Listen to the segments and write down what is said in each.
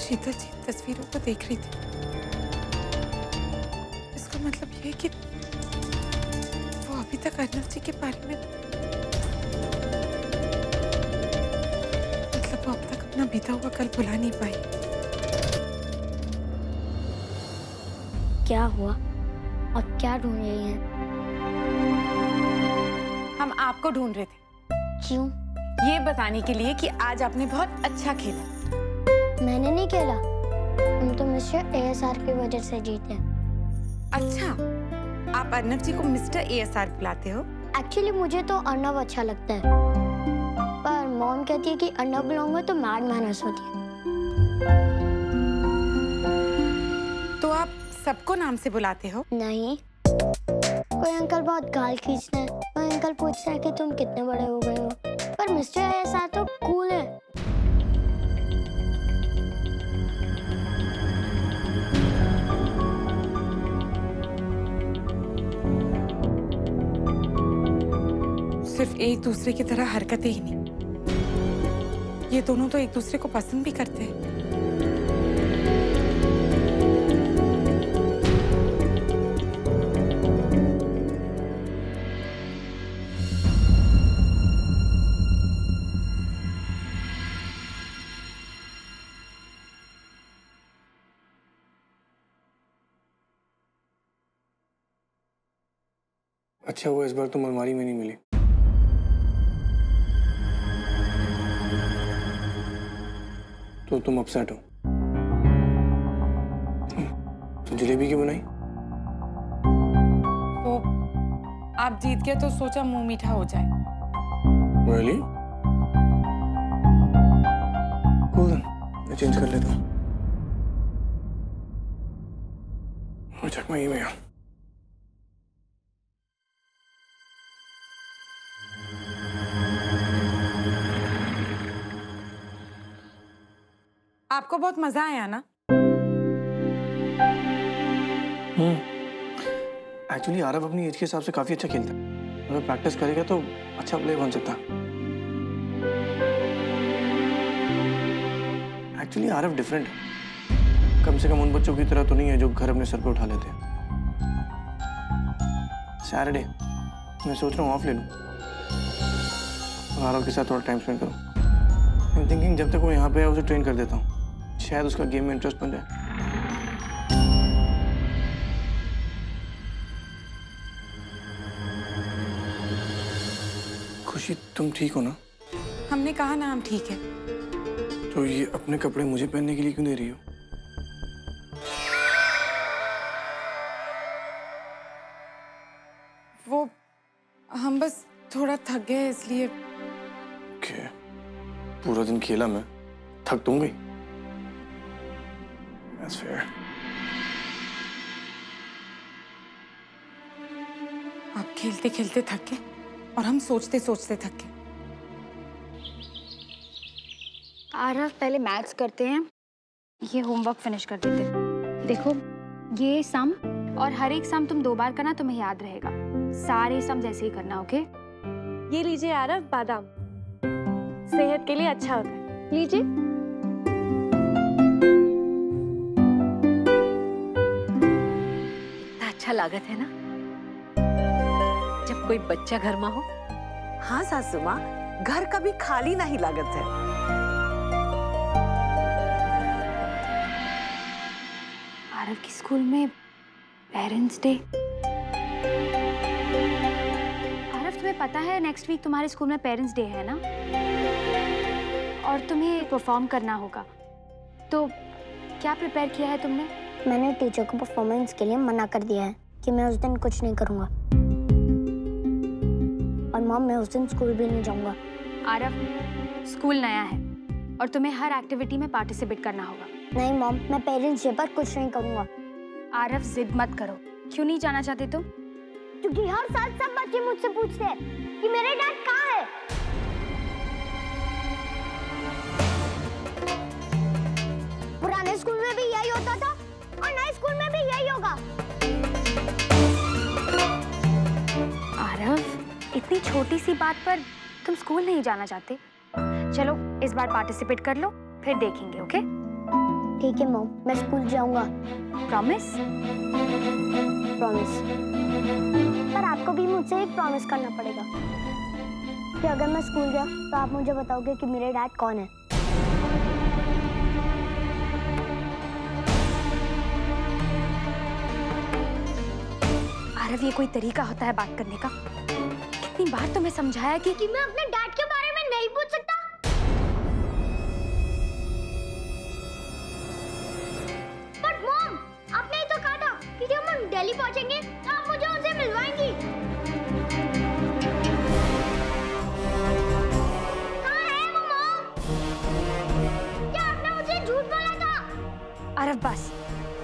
शीतल जी तस्वीरों को देख रही थी। इसका मतलब ये है कि वो अभी तक अर्नव जी के बारे में, मतलब वो अब तक अपना बीता हुआ कल भुला नहीं पाई। क्या हुआ? आप क्या ढूंढ रही हैं? हम आपको ढूंढ रहे थे। क्यों? ये बताने के लिए कि आज आपने बहुत अच्छा खेला। मैंने नहीं खेला, हम तो मिस्टर ASR की वजह से जीते। अच्छा, आप अर्नव जी को मिस्टर ASR बुलाते हो? एक्चुअली मुझे तो अर्नव अच्छा लगता है, पर मॉम कहती है कि अर्नव बुलाऊंगा तो मैड मैनर्स होती है। तो आप सबको नाम से बुलाते हो? नहीं, कोई अंकल बहुत गाल खींचते हैं, कोई अंकल पूछता है कि तुम कितने बड़े हो गए हो, पर मिस्टर ASR तो कूल है। सिर्फ एक दूसरे की तरह हरकतें ही नहीं, ये दोनों तो एक दूसरे को पसंद भी करते हैं। अच्छा हुआ इस बार तुम अलमारी में नहीं मिली। तो तुम अपसेट हो। तो जलेबी क्यों बनाई? वो आप जीत गए तो सोचा मुंह मीठा हो जाए। Really? Cool then. मैं चेंज कर लेता हूँ। Check my email. आपको बहुत मजा आया ना? एक्चुअली आरव अपनी एज के हिसाब से काफी अच्छा खेलता है। अगर प्रैक्टिस करेगा तो अच्छा प्लेयर बन सकता है। एक्चुअली आरव डिफरेंट है। कम से कम उन बच्चों की तरह तो नहीं है जो घर अपने सर पे उठा लेते हैं। सैटरडे मैं सोच रहा हूँ ऑफ ले लूँ और आरव के साथ थोड़ा टाइम स्पेंड करूँ। आई एम थिंकिंग जब तक वो यहाँ पे है उसे ट्रेन कर देता हूँ, शायद उसका गेम में इंटरेस्ट बन जाए। खुशी तुम ठीक हो ना? हमने कहा ना हम ठीक है। तो ये अपने कपड़े मुझे पहनने के लिए क्यों दे रही हो? वो हम बस थोड़ा थक गए इसलिए। ओके, पूरा दिन खेला मैं, थक तुम गई। That's fair. आप खेलते खेलते थक गए और हम सोचते सोचते थक गए। आरव पहले मैथ्स करते हैं, ये होमवर्क फिनिश कर देते। देखो ये सम और हर एक सम तुम 2 बार करना, तुम्हें याद रहेगा। सारे सम जैसे ही करना, ओके? ये लीजिए आरव, बादाम सेहत के लिए अच्छा होता है, लीजिए। अच्छा लागत है ना जब कोई बच्चा घर में हो। हाँ सासू माँ, घर कभी खाली नहीं लागत है। आरव की स्कूल में पेरेंट्स डे। आरव तुम्हें पता है नेक्स्ट वीक तुम्हारे स्कूल में पेरेंट्स डे है ना, और तुम्हें परफॉर्म करना होगा। तो क्या प्रिपेयर किया है तुमने? मैंने टीचर को परफॉर्मेंस के लिए मना कर दिया है कि मैं उस दिन कुछ नहीं करूंगा। और मॉम मैं उस दिन स्कूल भी नहीं जाऊंगा। आरव स्कूल नया है और तुम्हें हर एक्टिविटी में पार्टिसिपेट करना होगा। नहीं मॉम, मैं पेरेंट्स डे पर कुछ नहीं करूंगा। आरव जिद मत करो। क्यों नहीं जाना चाहते तुम? क्योंकि हर साल सब बच्चे मुझसे पूछते हैं कि मेरे डैड कहाँ है। पुराने स्कूल में भी यही होता था और नए स्कूल में भी यही होगा। आरव इतनी छोटी सी बात पर तुम स्कूल नहीं जाना चाहते? चलो इस बार पार्टिसिपेट कर लो, फिर देखेंगे, ओके? ठीक है मॉम, मैं स्कूल जाऊंगा। प्रॉमिस? प्रॉमिस। पर आपको भी मुझसे एक प्रॉमिस करना पड़ेगा कि अगर मैं स्कूल गया तो आप मुझे बताओगे कि मेरे डैड कौन है। आरव, ये कोई तरीका होता है बात करने का? कितनी बार तुम्हें समझाया कि मैं अपने डैड के बारे में नहीं पूछ सकता। बट मॉम, आपने ही तो कहा था कि जब हम दिल्ली पहुंचेंगे तो आप मुझे उनसे मिलवाएंगी। कहाँ है वो मॉम? क्या आपने मुझे झूठ बोला था? आरव, बस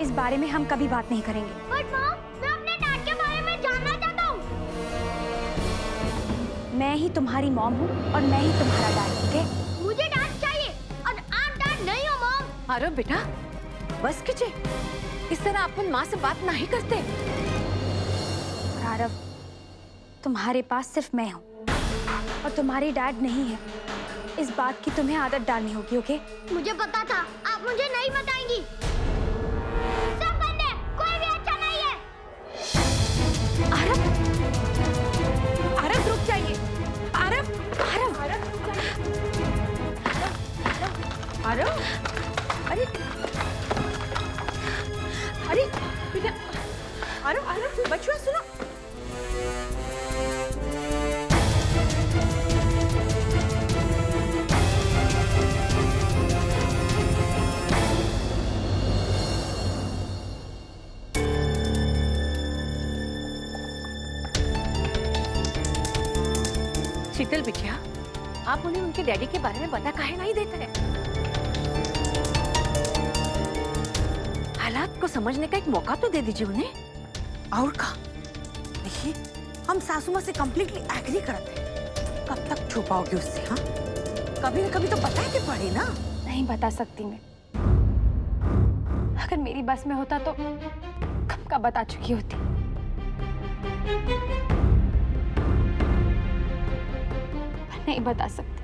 इस बारे में हम कभी बात नहीं करेंगे। बट मॉम, मैं अपने डैड के बारे में जानना चाहता हूँ। मैं ही तुम्हारी मॉम हूँ और मैं ही तुम्हारा डैड, ठीक है? मुझे डैड चाहिए और आप डैड नहीं हो मॉम। आरव बेटा, बस कीजिए, इस तरह अपन माँ से बात नहीं करते। और आरव, तुम्हारे पास सिर्फ मैं हूँ और तुम्हारी डैड नहीं है। इस बात की तुम्हें आदत डालनी होगी, ओके? मुझे पता था, आप मुझे नहीं बताएंगी। सब बंद है, कोई भी अच्छा नहीं है। आरव, आरव रुक जाइए। आरव, आरव, आरव, अरे अरे बेटा, आरव बचुआ सुनो। शीतल बिटिया, आप उन्हें उनके डैडी के बारे में बता काहे नहीं देते हैं? हालात को समझने का एक मौका तो दे दीजिए उन्हें। और का देखिए, हम सासू माँ से कम्प्लीटली एग्री करते हैं। कब तक छुपाओगे उससे? हाँ, कभी न कभी तो बताए के पड़े ना। नहीं बता सकती मैं। अगर मेरी बस में होता तो कब का बता चुकी होती। पर नहीं बता सकती।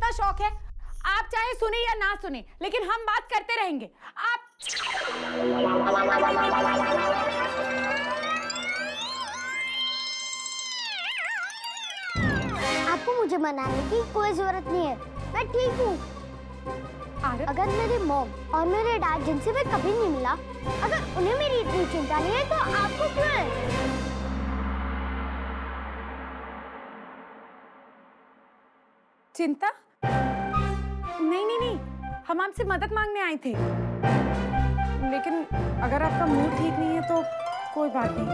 शौक है, आप चाहे सुने या ना सुने, लेकिन हम बात करते रहेंगे। आप आपको मुझे मनाने की कोई जरूरत नहीं है, मैं ठीक हूँ। अगर मेरी मॉम और मेरे डैड जिनसे मैं कभी नहीं मिला, अगर उन्हें मेरी इतनी चिंता नहीं है तो आपको क्यों है? चिंता? नहीं नहीं नहीं, हम आपसे मदद मांगने आए थे, लेकिन अगर आपका मूड ठीक नहीं है तो कोई बात नहीं।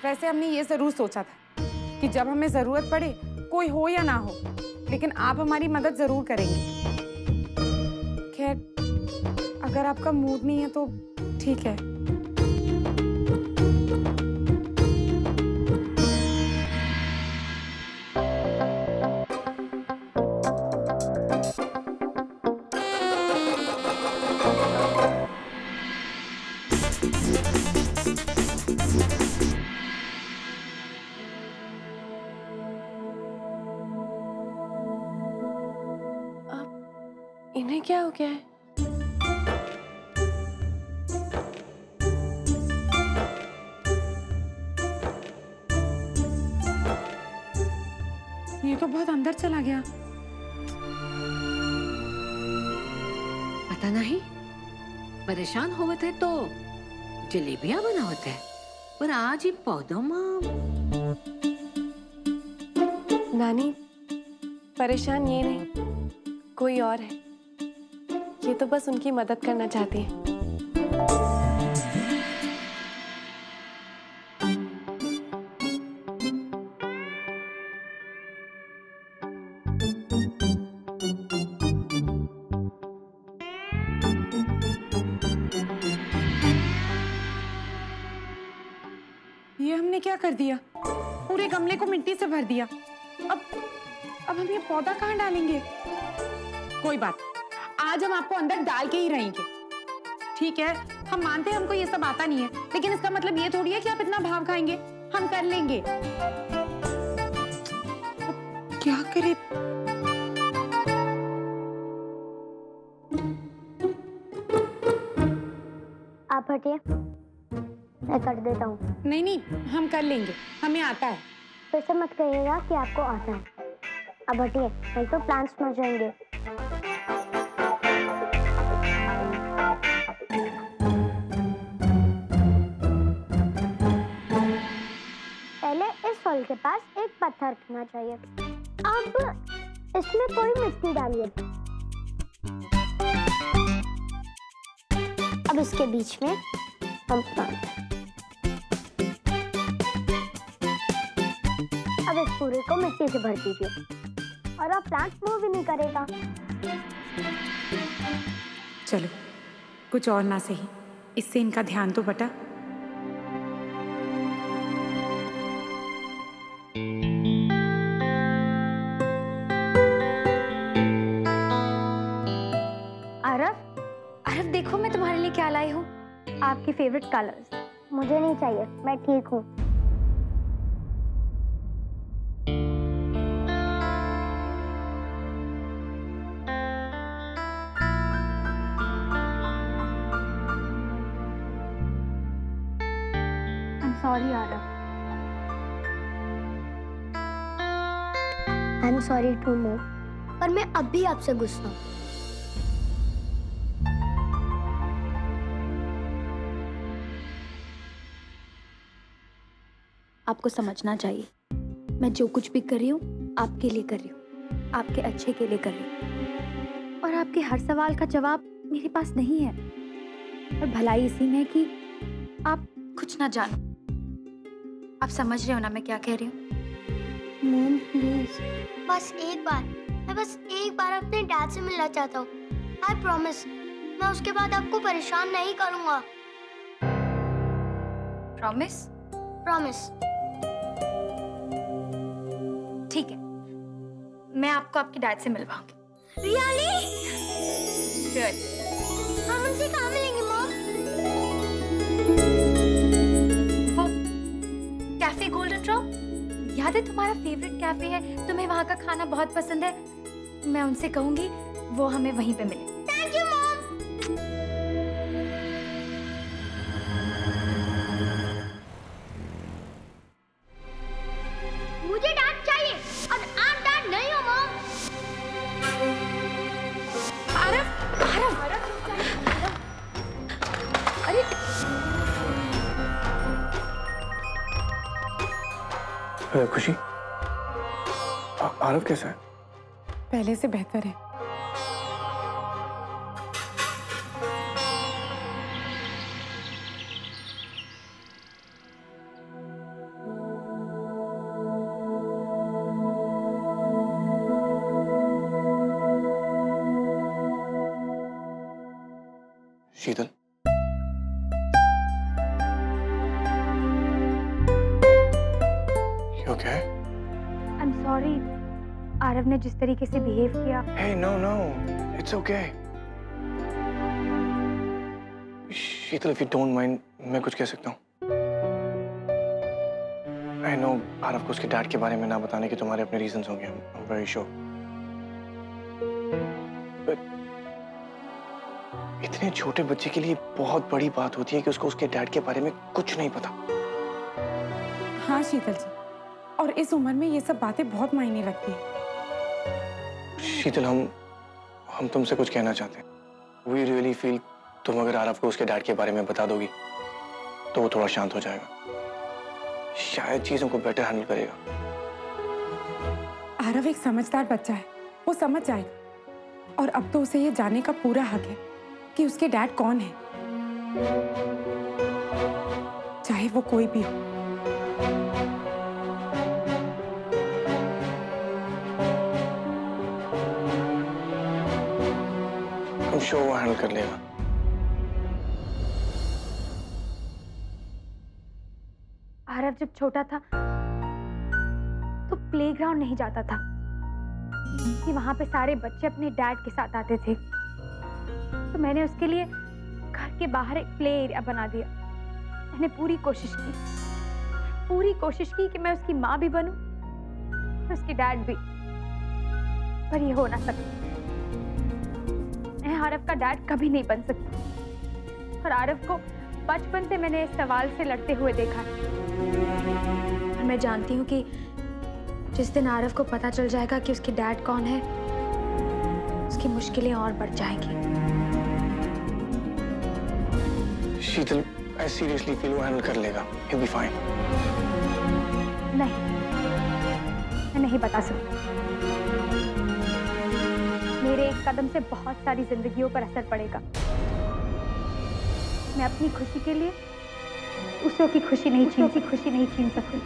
वैसे हमने ये जरूर सोचा था कि जब हमें जरूरत पड़े, कोई हो या ना हो, लेकिन आप हमारी मदद जरूर करेंगे। खैर, अगर आपका मूड नहीं है तो ठीक है। इन्हें क्या हो गया है? ये तो बहुत अंदर चला गया। पता नहीं परेशान होवत है तो जलेबियां बनावत है, पर आज ये पौधों में नानी परेशान ये नहीं, कोई और है। ये तो बस उनकी मदद करना चाहती है। ये हमने क्या कर दिया? पूरे गमले को मिट्टी से भर दिया। अब हम ये पौधा कहाँ डालेंगे? कोई बात, आज हम आपको अंदर डाल के ही रहेंगे। ठीक है, हम मानते हैं हमको ये सब आता नहीं है, लेकिन इसका मतलब ये थोड़ी है कि आप इतना भाव खाएंगे। हम कर लेंगे। क्या करें? आप हटिए, मैं कर देता हूँ। नहीं नहीं, हम कर लेंगे, हमें आता है। फिर से मत कहिएगा कि आपको आता है। अब हटिए, नहीं तो प्लांट्स मर जाएंगे। पहले इस फल के पास एक पत्थर रखना चाहिए। अब इसमें कोई मिट्टी डालिए। अब इसके बीच में हम प्लांट। अब इस पूरे को मिट्टी से भर दीजिए और अब प्लांट मूव भी नहीं करेगा। चलो, कुछ और ना सही, इससे इनका ध्यान तो बटा। आरव देखो मैं तुम्हारे लिए क्या लाई हूँ, आपके फेवरेट कलर्स। मुझे नहीं चाहिए, मैं ठीक हूँ। Sorry Aarav. I am sorry to mom, पर मैं अब भी आपसे गुस्सा हूँ। आपको समझना चाहिए, मैं जो कुछ भी कर रही हूँ आपके लिए कर रही हूँ, आपके अच्छे के लिए कर रही हूँ। और आपके हर सवाल का जवाब मेरे पास नहीं है, और भलाई इसी में है कि आप कुछ ना जानो। आप समझ रहे हो ना मैं क्या कह रही हूँ? मॉम प्लीज, बस एक बार, मैं बस एक बार अपने डैड से मिलना चाहता हूँ। आई प्रॉमिस, मैं उसके बाद आपको परेशान नहीं करूँगा। प्रॉमिस? प्रॉमिस। ठीक है, मैं आपको आपके डैड से मिलवाऊंगी। रियली? गुड। हम उनसे कहाँ मिलेंगे मॉम? वो कैफे गोल्डन ड्रॉप, याद है तुम्हारा फेवरेट कैफे है, तुम्हें वहाँ का खाना बहुत पसंद है। मैं उनसे कहूंगी वो हमें वहीं पे मिले। Thank you mom. मुझे डैड चाहिए और आप डैड नहीं हो मॉम। आरव, अरे खुशी, आरव कैसा है? पहले से बेहतर है। शीतल, you okay? I'm sorry, Aarav ने जिस तरीके से बिहेव किया। Hey, no, it's okay. Sheetal, if you don't mind, मैं कुछ कह सकता हूँ? I know आरव को उसके डैड के बारे में ना बताने के तुम्हारे अपने रीजंस होंगे, I'm very sure. But इतने छोटे बच्चे के लिए बहुत बड़ी बात होती है कि उसको उसके डैड के बारे में कुछ नहीं पता। हाँ शीतल जी, और इस उम्र में ये सब बातें बहुत मायने रखती हैं। शीतल, हम तुमसे कुछ कहना चाहते हैं। वी रियली फील तुम अगर आरव को उसके डैड के बारे में बता दोगी तो वो थोड़ा शांत हो जाएगा, शायद चीजों को बेटर हैंडल करेगा। आरव एक समझदार बच्चा है, वो समझ जाएगा। और अब तो उसे ये जानने का पूरा हक है कि उसके डैड कौन है, चाहे वो कोई भी हो। हम शो वो हैंडल कर लेगा। आरव जब छोटा था तो प्लेग्राउंड नहीं जाता था कि वहां पे सारे बच्चे अपने डैड के साथ आते थे, तो मैंने उसके लिए घर के बाहर एक प्ले एरिया बना दिया। मैंने पूरी कोशिश की कि मैं उसकी माँ भी बनूं और उसकी डैड भी, पर ये हो ना सका। मैं आरव का डैड कभी नहीं बन सकती, और आरव को बचपन से मैंने इस सवाल से लड़ते हुए देखा है। और मैं जानती हूँ कि जिस दिन आरव को पता चल जाएगा कि उसके डैड कौन है, उसकी मुश्किलें और बढ़ जाएंगी। शीतल, I seriously feel वो हैंडल कर लेगा। He'll be fine। नहीं, मैं नहीं बता सकती। मेरे एक कदम से बहुत सारी जिंदगियों पर असर पड़ेगा। मैं अपनी खुशी के लिए दूसरों की खुशी नहीं छीन सकती।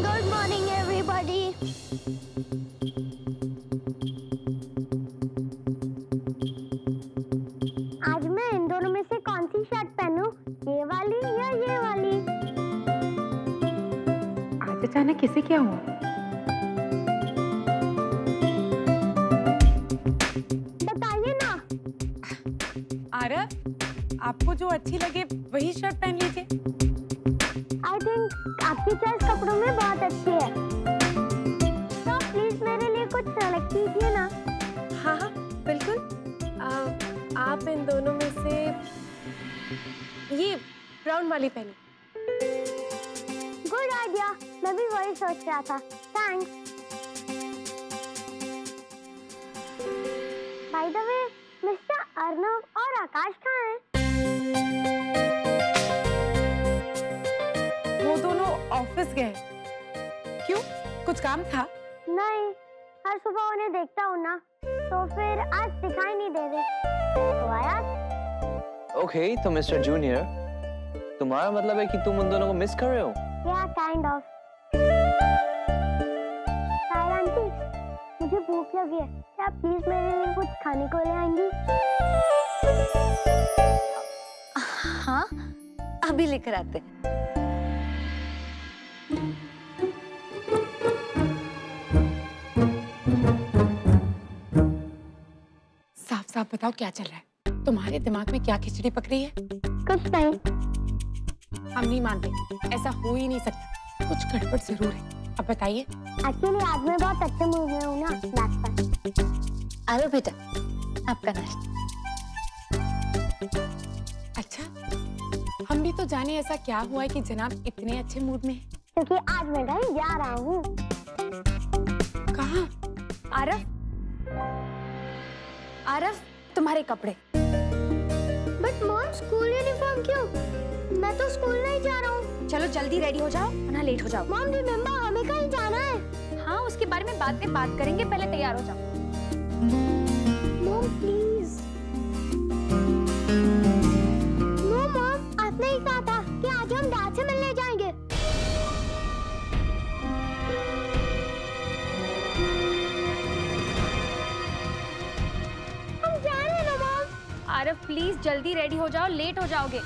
Good morning everybody. आज मैं इन दोनों में से कौन सी शर्ट पहनूं? ये वाली या ये वाली? आज अचानक किसे क्या हुआ? बताइए ना। आरव, आपको जो अच्छी लगे वही शर्ट पहन लीजिए। I think आपकी चॉइस कपड़ों में बहुत अच्छी है। तो प्लीज मेरे लिए कुछ सेलेक्ट कीजिए ना। हाँ हाँ बिल्कुल। आप इन दोनों में से ये ब्राउन वाली पहनी। गुड आइडिया, मैं भी वही सोच रहा था। Thanks. By the way, mister Arnav और आकाश कहाँ हैं? वो दोनों ऑफिस गए। क्यों, कुछ काम था? नहीं, हर सुबह उन्हें देखता हूँ ना, तो फिर आज दिखाई नहीं दे रहे। तो आया। ओके, तो मिस्टर जूनियर, तुम्हारा मतलब है कि तुम उन दोनों को मिस कर रहे हो? Yeah, kind of. Saira aunty, मुझे भूख लगी है। क्या प्लीज मेरे लिए कुछ खाने को ले आएंगी? हाँ, अभी लेकर आते। साफ साफ बताओ क्या चल रहा है? तुम्हारे दिमाग में क्या खिचड़ी पक रही है? कुछ नहीं। हम नहीं मानते, ऐसा हो ही नहीं सकता। कुछ गड़बड़ जरूर है। अब बताइए। एक्चुअली आज मैं बहुत अच्छे मूड में हूँ ना, that's why। आरो बेटा, आपका नाश्ता। अच्छा, हम भी तो जाने ऐसा क्या हुआ है कि जनाब इतने अच्छे मूड में हैं? क्योंकि आज मैं कहीं जा रहा हूँ। कहाँ? आरव, आरव, तुम्हारे कपड़े। बट मॉम, स्कूल यूनिफॉर्म क्यों? मैं तो स्कूल नहीं जा रहा हूँ। चलो जल्दी रेडी हो जाओ वरना लेट हो जाओ। मॉम, रिमेंबर हमें कहीं जाना है। हाँ, उसके बारे में बाद में बात करेंगे, पहले तैयार हो जाओ। Mom please. नो मॉम, आपने ही कहा था कि आज हम डैड से मिलने जाएंगे। हम जा रहे हैं ना मॉम। आरव प्लीज जल्दी रेडी हो जाओ, लेट हो जाओगे।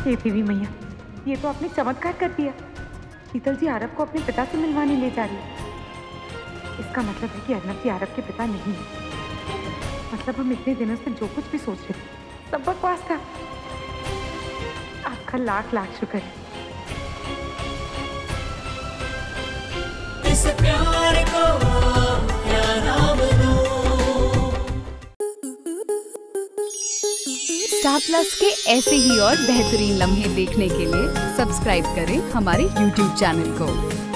हे देवी मैया, ये तो आपने चमत्कार कर दिया। शीतल जी आरव को अपने पिता से मिलवाने ले जा रही है। इसका मतलब है कि अर्नव जी आरव के पिता नहीं है। मतलब हम इतने दिनों से जो कुछ भी सोच रहे थे सब बकवास था। आपका लाख लाख शुक्र है। इस प्यार को क्या नाम दूं? स्टार प्लस के ऐसे ही और बेहतरीन लम्हे देखने के लिए सब्सक्राइब करें हमारे YouTube चैनल को।